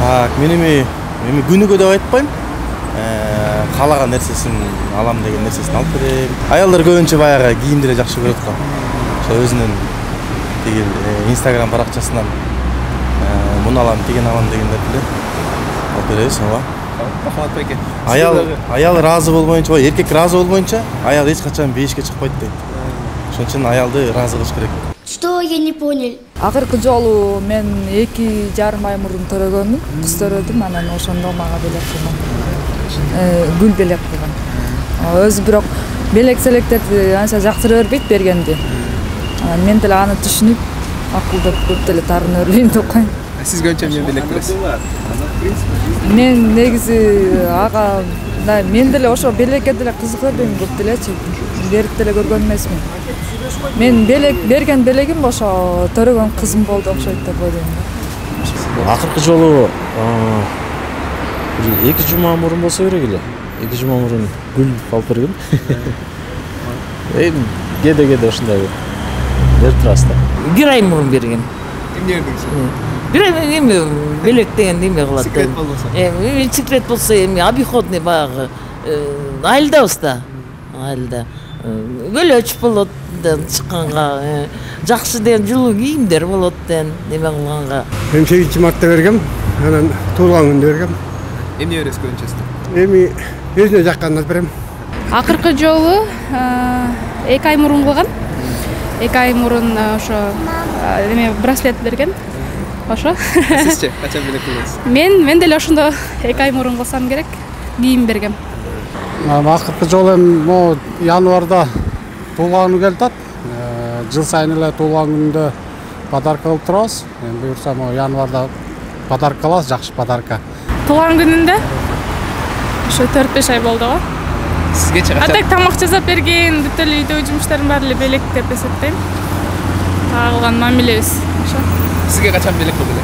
Так, мен эми күнүгө деп айтпайм. Каалаган нерсесин алам деген нерсесин алып берем. Аялдар көбүнчө баягы кийимди эле жакшы көрөт го. Ошо өзүнүн тигил Instagram баракчасынан муну алам, тиген алам дегендерди алып беребиз, ооба. Рахмат эке. Аял разы болбойнча, эркек разы болбойнча, аял эч качан бейишке чыкпайт дейт. Ошон үчүн аялды разы кылыш керек. Что я не понял? Акыркы жолу мен 2,5 ай мурун төрөгөнмүн. Кыз төрөдүм, анан ошондо мага белек кылган. Гүл белек кылган. Өзү бирок белек-селектерди анча жактыра бербейт бергенди. Мен деле аны түшүнүп, акылдап көп деле тарына бербейм деп коем. Сиз көнчө эмне белек бересиз? Мен негизи ага мен деле ошо белекке деле кызыка бербейм көп делечи. Берип деле көргөн эмесмин. Мен берген белегим ошо төрөгөн кызым болду окшойт деп ойлойм. Акыркы жолу 2 жума мурун болсо керек эле. 2 жума мурун гүл алып бергем. Кеде ушундай берип турасыз да. 1 ай мурун бергем. Эмне бердиңиз? 1 ай эми белек деген неме кылат. Секрет болбосо. Секрет болсо эми обиходный баягы айылдабыз да. Айылда. Көлөч болот чыкканга, жакшы деген жылуу кийимдер болот деген неме кылганга. Мен 8 мартта бергем, анан туулган күндө бергем. Эмне бересиз көнчөстө? Эми өзүнө жакканын берем. Акыркы жолу 2 ай мурун кылган. 2 ай мурун ошо эме браслет берген. Ошо. Сизчи качан белек кылдыңыз? Мен деле ошондо 2 ай мурун кылсам керек, кийим бергем. Акыркы жолу эми январда туулган күнү келатат. Жыл сайын эле туулган күндө подарка кылып турабыз. Эми буюрса январда подарка алабыз, жакшы подарка. Туулган күнүндө ошо 4-5 ай болду го. Сизгечи качан? Атак тамак жасап берген, бүт эле үйдөгү жумуштардын баары эле белек деп эсептейм. Калган мамилебиз. Ошо. Сизге качан белек кылды?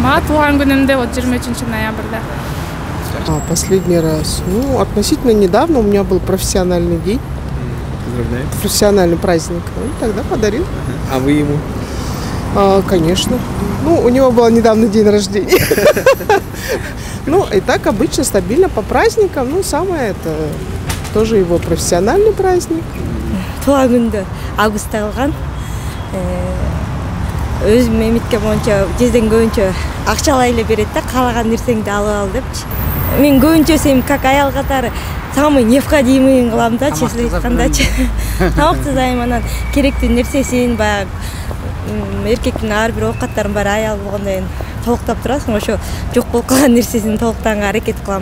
Мага туулган күнүмдө 23 ноябрда. Последний раз. Ну, относительно недавно у меня был профессиональный день. Поздравляю. Профессиональный праздник. Он тогда подарил. А вы ему? Конечно. Ну, у него был недавно день рождения. Ну, и так обычно, стабильно по праздникам. Ну, самое это тоже его профессиональный праздник. Туган күндө августта кылган. Өзүм эметке боюнча кезден көбүнчө акчалай эле берет да, каалаган нерсеңди алып ал депчи. Мен көбүнчө сен как аял катары самый необходимый кылам да, честно айткандачы. Тамак тазайм, анан керектүү нерсесин баягы эркектин ар бир оокаттарын баары аял болгондо толуктап турасың, ошо жок болуп калган нерсесин толуктаганга аракет кылам.